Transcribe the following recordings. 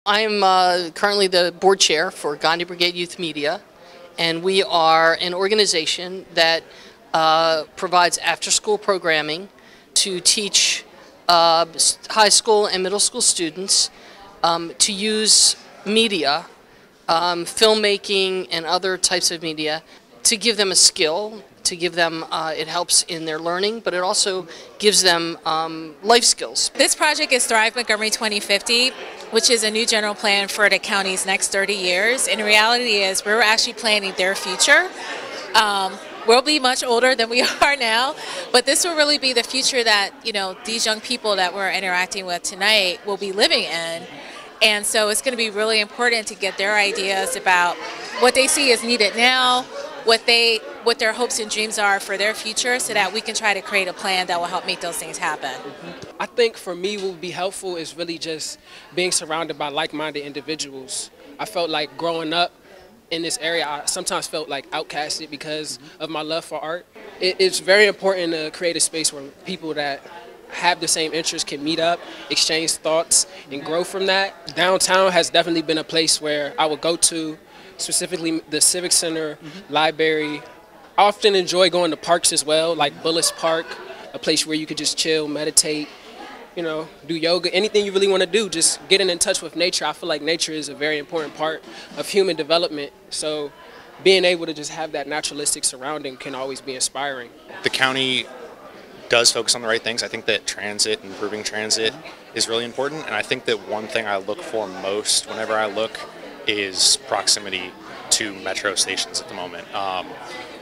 I'm currently the board chair for Gandhi Brigade Youth Media, and we are an organization that provides after-school programming to teach high school and middle school students to use media, filmmaking and other types of media, to give them a skill, to give them, it helps in their learning, but it also gives them life skills. This project is Thrive Montgomery 2050, which is a new general plan for the county's next 30 years. And the reality is we're actually planning their future. We'll be much older than we are now, but this will really be the future that, these young people that we're interacting with tonight will be living in. And so it's going to be really important to get their ideas about what they see is needed now, what their hopes and dreams are for their future, so that we can try to create a plan that will help make those things happen. I think for me what would be helpful is really just being surrounded by like-minded individuals. I felt like growing up in this area, I sometimes felt like outcasted because of my love for art. It's very important to create a space where people that have the same interests can meet up, exchange thoughts, and grow from that. Downtown has definitely been a place where I would go to, specifically the Civic Center, library. I often enjoy going to parks as well, like Bullis Park, a place where you could just chill, meditate, do yoga, anything you really want to do, just getting in touch with nature. I feel like nature is a very important part of human development. So being able to just have that naturalistic surrounding can always be inspiring. The county does focus on the right things. I think that transit, improving transit is really important. And I think that one thing I look for most whenever I look is proximity to metro stations at the moment,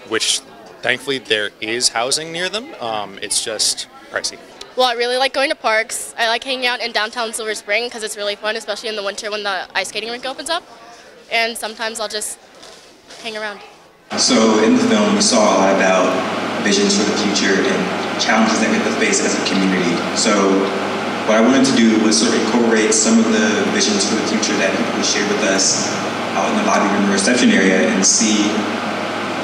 which thankfully there is housing near them. It's just pricey. Well, I really like going to parks. I like hanging out in downtown Silver Spring because it's really fun, especially in the winter when the ice skating rink opens up. And sometimes I'll just hang around. So in the film, we saw a lot about visions for the future and challenges that we have to face as a community. So what I wanted to do was sort of incorporate some of the visions for the future that people shared with us out in the lobby room reception area and see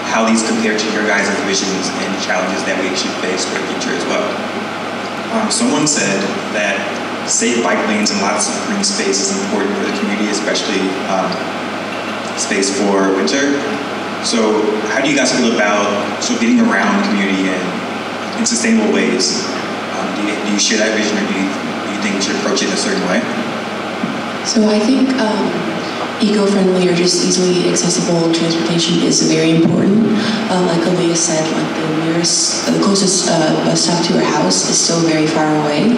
how these compare to your guys' visions and challenges that we should face for the future as well. Someone said that safe bike lanes and lots of green space is important for the community, especially space for winter. So how do you guys feel about getting around the community in sustainable ways? Do you share that vision, or do you think we should approach it in a certain way? So I think eco-friendly or just easily accessible transportation is very important. Like Aaliyah said, like the closest bus stop to our house is still very far away.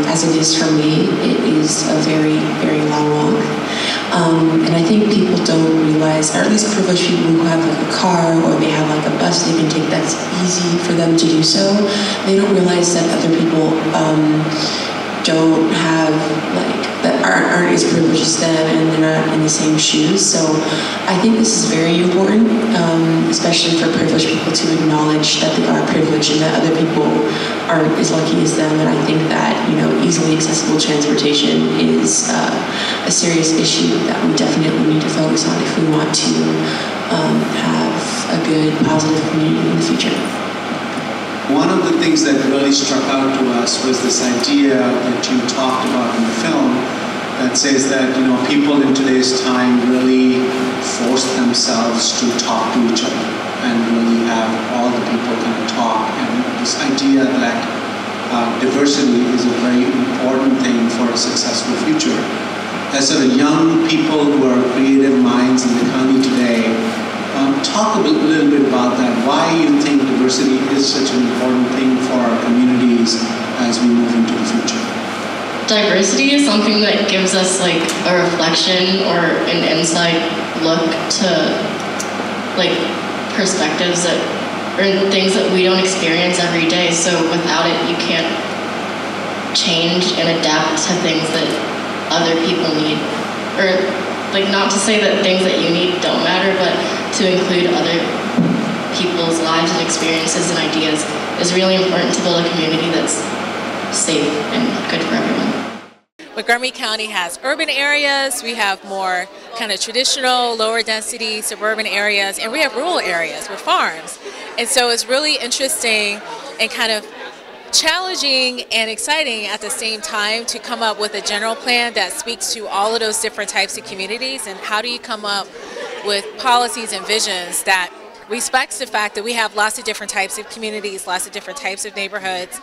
As it is for me, it is a very, very long walk. And I think people don't realize, or at least privileged people who have like a car or they have like a bus they can take that's easy for them to do so, they don't realize that other people don't have that aren't as privileged as them, and they're not in the same shoes. So I think this is very important, especially for privileged people to acknowledge that they are privileged and that other people aren't as lucky as them. And I think that easily accessible transportation is a serious issue that we definitely need to focus on if we want to have a good, positive community in the future. One of the things that really struck out to us was this idea that you talked about in the film that says that people in today's time really force themselves to talk to each other and really have all the people kind of talk, and this idea that diversity is a very important thing for a successful future. As sort of young people who are creative minds in the county today, talk a little bit about that. Why you think diversity is such an important thing for our communities as we move into the future? Diversity is something that gives us like a reflection or an inside look to perspectives or things that we don't experience every day. So without it, you can't change and adapt to things that other people need. Or not to say that things that you need don't matter, but to include other people's lives and experiences and ideas is really important to build a community that's safe and good for everyone. Montgomery County has urban areas, we have more kind of traditional, lower density suburban areas, and we have rural areas with farms. And so it's really interesting and kind of challenging and exciting at the same time to come up with a general plan that speaks to all of those different types of communities, and how do you come up with policies and visions that respects the fact that we have lots of different types of communities, lots of different types of neighborhoods.